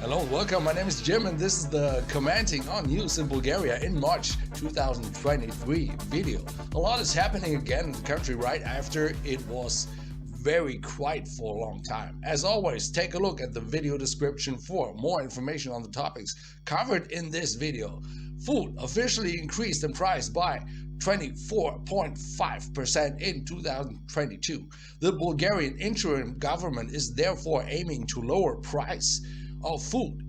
Hello, welcome. My name is Jim, and this is the commenting on news in Bulgaria in March 2023 video. A lot is happening again in the country right after it was very quiet for a long time. As always, take a look at the video description for more information on the topics covered in this video. Food officially increased in price by 24.5% in 2022. The Bulgarian interim government is therefore aiming to lower price of food,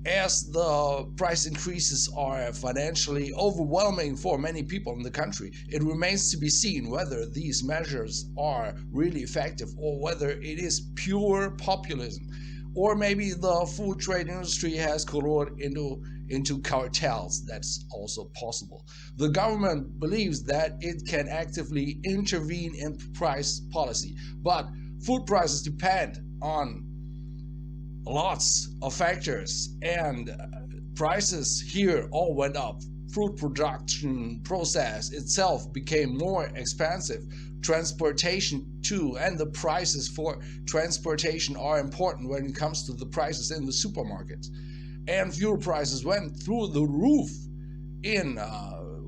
as the price increases are financially overwhelming for many people in the country. It remains to be seen whether these measures are really effective or whether it is pure populism, or maybe the food trade industry has colluded into cartels. That's also possible. The government believes that it can actively intervene in price policy, but food prices depend on lots of factors, and prices here all went up. Fruit production process itself became more expensive, transportation too, and the prices for transportation are important when it comes to the prices in the supermarkets. And fuel prices went through the roof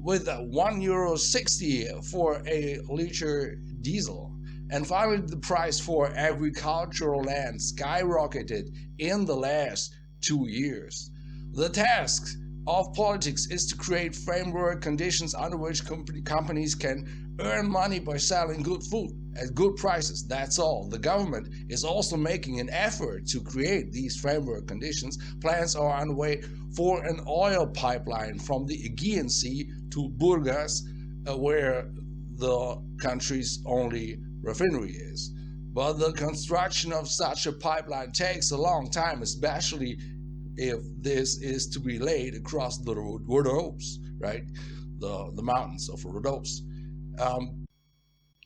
with €1.60 for a liter diesel. And finally, the price for agricultural land skyrocketed in the last 2 years. The task of politics is to create framework conditions under which companies can earn money by selling good food at good prices. That's all. The government is also making an effort to create these framework conditions. Plans are underway for an oil pipeline from the Aegean Sea to Bourgas, where the country's only refinery is. But the construction of such a pipeline takes a long time, especially if this is to be laid across the Rhodes, right? The mountains of Rhodes.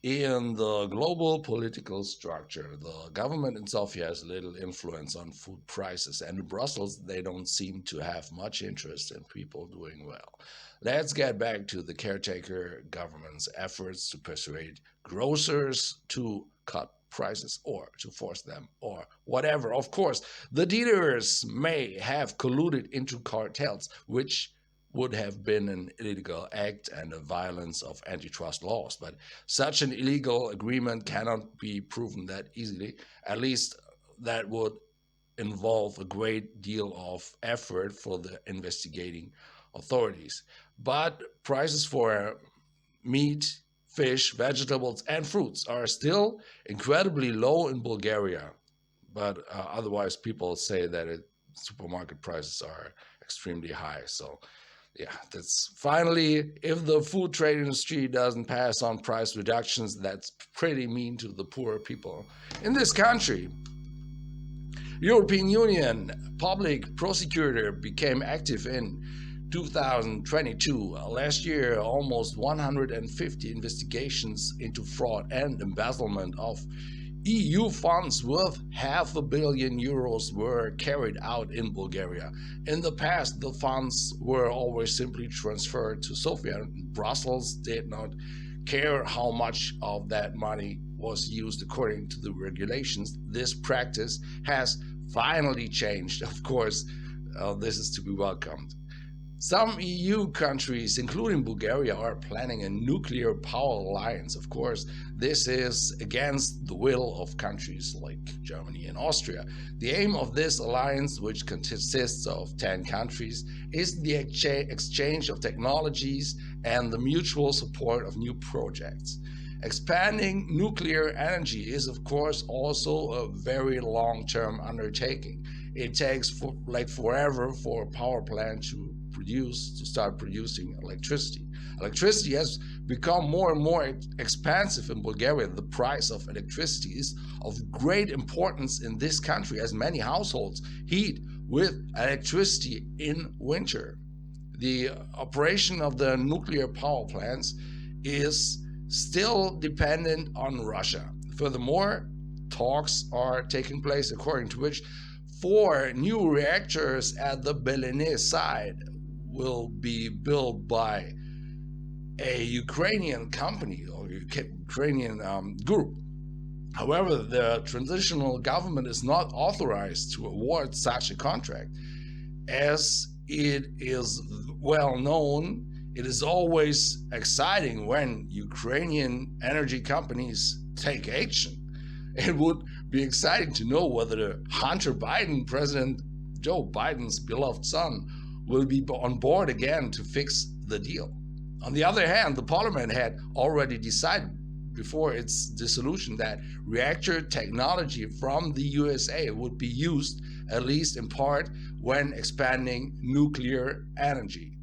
In the global political structure, the government in Sofia has little influence on food prices, and in Brussels they don't seem to have much interest in people doing well. Let's get back to the caretaker government's efforts to persuade grocers to cut prices or to force them or whatever. Of course, the dealers may have colluded into cartels, which would have been an illegal act and a violence of antitrust laws. But such an illegal agreement cannot be proven that easily. At least that would involve a great deal of effort for the investigating authorities. But prices for meat, fish, vegetables, and fruits are still incredibly low in Bulgaria. But otherwise, people say that supermarket prices are extremely high. So yeah, that's finally, if the food trade industry doesn't pass on price reductions, that's pretty mean to the poor people in this country. European Union public prosecutor became active in 2022. Last year, almost 150 investigations into fraud and embezzlement of EU funds worth €500 million were carried out in Bulgaria. In the past, the funds were always simply transferred to Sofia. Brussels did not care how much of that money was used according to the regulations. This practice has finally changed. Of course, this is to be welcomed. Some EU countries, including Bulgaria, are planning a nuclear power alliance. Of course, this is against the will of countries like Germany and Austria. The aim of this alliance, which consists of 10 countries, is the exchange of technologies and the mutual support of new projects. Expanding nuclear energy is, of course, also a very long-term undertaking. It takes forever for a power plant to start producing electricity. Electricity has become more and more expensive in Bulgaria. The price of electricity is of great importance in this country, as many households heat with electricity in winter. The operation of the nuclear power plants is still dependent on Russia. Furthermore, talks are taking place according to which 4 new reactors at the Belarus side will be built by a Ukrainian company or Ukrainian group. However, the transitional government is not authorized to award such a contract. As it is well known, it is always exciting when Ukrainian energy companies take action. It would be exciting to know whether Hunter Biden, President Joe Biden's beloved son, will be on board again to fix the deal. On the other hand, the parliament had already decided before its dissolution that reactor technology from the USA would be used, at least in part, when expanding nuclear energy.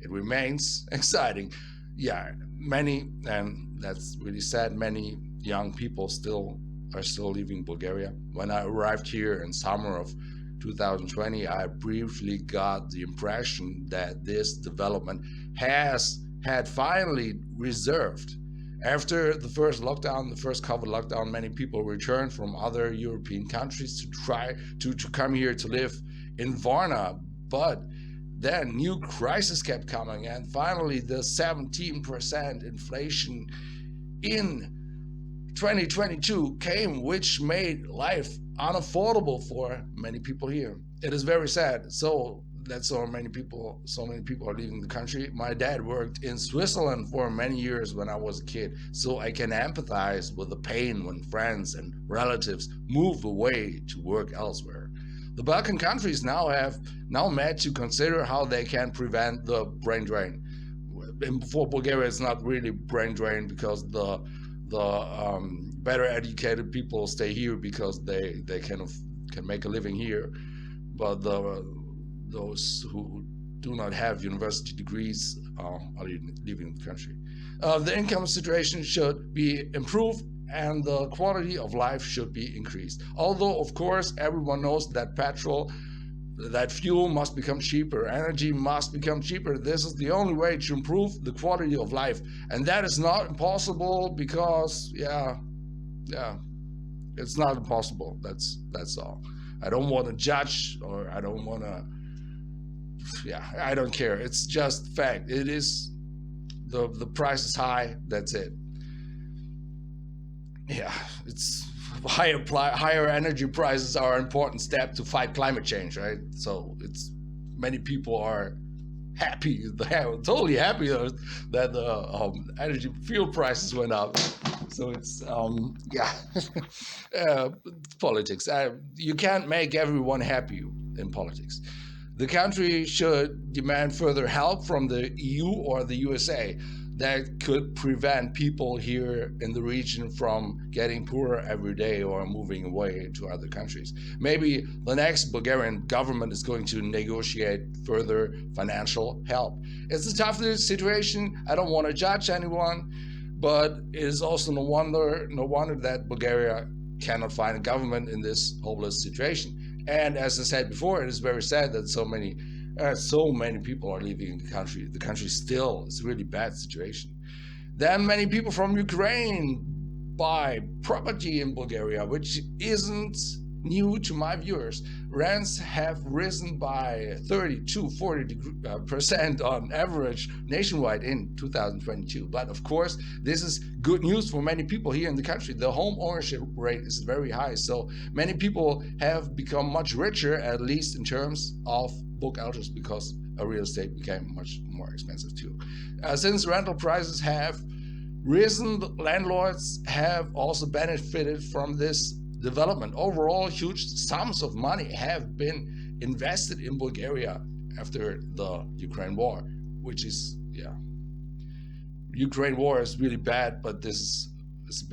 It remains exciting. Yeah, many, and that's really sad, many young people are still leaving Bulgaria. When I arrived here in summer of 2020, I briefly got the impression that this development had finally reserved. After the first lockdown, the first COVID lockdown, many people returned from other European countries to try to come here to live in Varna. But then new crisis kept coming, and finally the 17% inflation in 2022 came, which made life unaffordable for many people here. It is very sad. So that so many people are leaving the country. My dad worked in Switzerland for many years when I was a kid, so I can empathize with the pain when friends and relatives move away to work elsewhere. The Balkan countries now met to consider how they can prevent the brain drain. For Bulgaria, it's not really brain drain because the better educated people stay here because they can make a living here, but those who do not have university degrees are leaving the country. The income situation should be improved and the quality of life should be increased. Although, of course, everyone knows that fuel must become cheaper, energy must become cheaper. This is the only way to improve the quality of life. And that is not impossible because, it's not impossible. That's all. I don't want to judge, or I don't want to, I don't care. It's just fact. It is, the price is high, that's it. Yeah, it's higher energy prices are an important step to fight climate change, right? So it's, many people are happy, totally happy that the energy fuel prices went up. So it's politics. You can't make everyone happy in politics. The country should demand further help from the EU or the USA that could prevent people here in the region from getting poorer every day or moving away to other countries. Maybe the next Bulgarian government is going to negotiate further financial help. It's a tough situation. I don't want to judge anyone, but it is also no wonder that Bulgaria cannot find a government in this hopeless situation. And as I said before, it is very sad that so many people are leaving the country. The country still is a really bad situation. Then many people from Ukraine buy property in Bulgaria, which isn't new to my viewers. Rents have risen by 30-40% on average nationwide in 2022. But of course, this is good news for many people here in the country. The home ownership rate is very high, so many people have become much richer, at least in terms of book elders, because real estate became much more expensive too. Since rental prices have risen, landlords have also benefited from this development. Overall, huge sums of money have been invested in Bulgaria after the Ukraine war, which is, Ukraine war is really bad, but it's a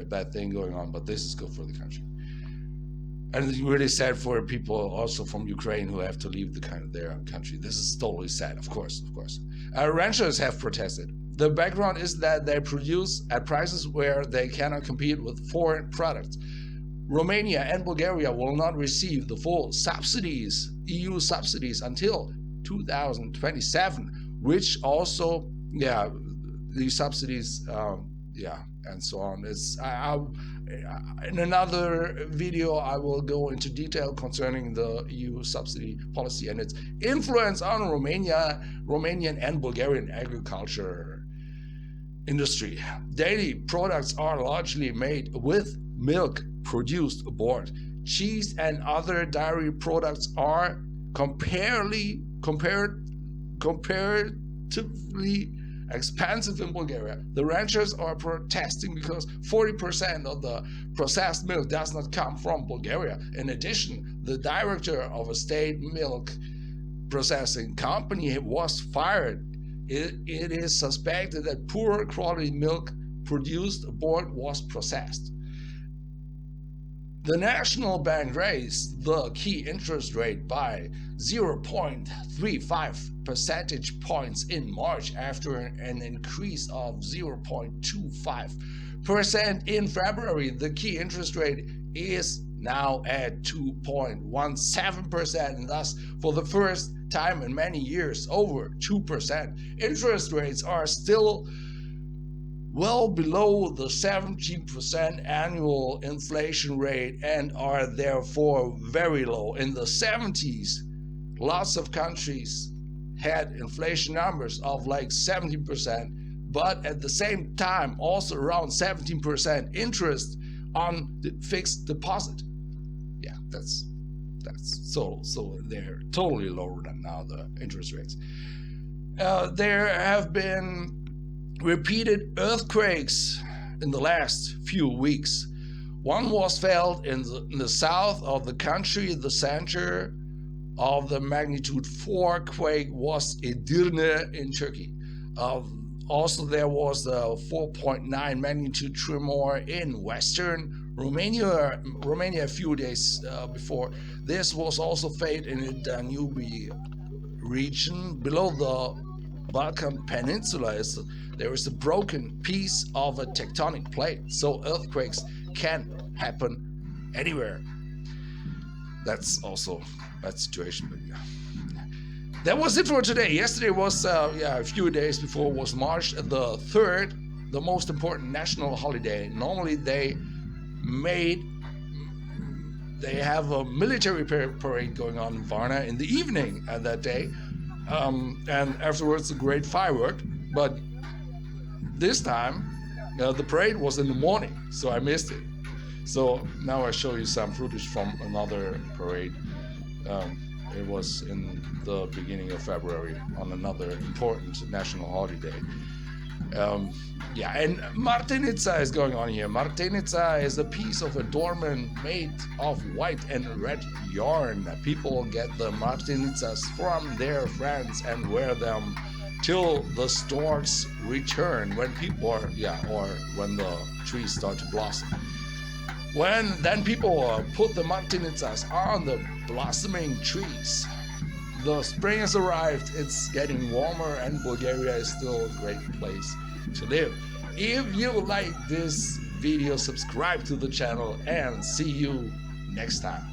bad thing going on, but this is good for the country. And it's really sad for people also from Ukraine who have to leave their country. This is totally sad, of course. Ranchers have protested. The background is that they produce at prices where they cannot compete with foreign products. Romania and Bulgaria will not receive the full subsidies, EU subsidies, until 2027, which also, these subsidies, and so on. In another video, I will go into detail concerning the EU subsidy policy and its influence on Romanian and Bulgarian agriculture industry. Dairy products are largely made with milk produced aboard. Cheese and other dairy products are comparatively expensive in Bulgaria. The ranchers are protesting because 40% of the processed milk does not come from Bulgaria. In addition, the director of a state milk processing company was fired. It is suspected that poor quality milk produced aboard was processed. The National Bank raised the key interest rate by 0.35 percentage points in March after an increase of 0.25% in February. The key interest rate is now at 2.17%, and thus for the first time in many years over 2%. Interest rates are still well below the 17% annual inflation rate and are therefore very low. In the 70s, lots of countries had inflation numbers of like 17%, but at the same time also around 17% interest on the fixed deposit. Yeah, that's so they're totally lower than now, the interest rates. There have been repeated earthquakes in the last few weeks. One was felt in the south of the country. The center of the magnitude 4 quake was Edirne in Turkey. Also, there was a 4.9 magnitude tremor in western Romania a few days before. This was also felt in the Danube region below the Balkan Peninsula. There is a broken piece of a tectonic plate, so earthquakes can happen anywhere. That's also that situation. But yeah. That was it for today. Yesterday was a few days before was March the 3rd, the most important national holiday. Normally they have a military parade going on in Varna in the evening at that day, and afterwards a great firework. But this time the parade was in the morning, so I missed it. So now I show you some footage from another parade. It was in the beginning of February on another important national holiday. And Martinica is going on here. Martinica is a piece of adornment made of white and red yarn. People get the Martinicas from their friends and wear them till the storks return, when people are, or when the trees start to blossom. Then people put the Martinicas on the blossoming trees. The spring has arrived, it's getting warmer, and Bulgaria is still a great place to live. If you like this video, subscribe to the channel and see you next time.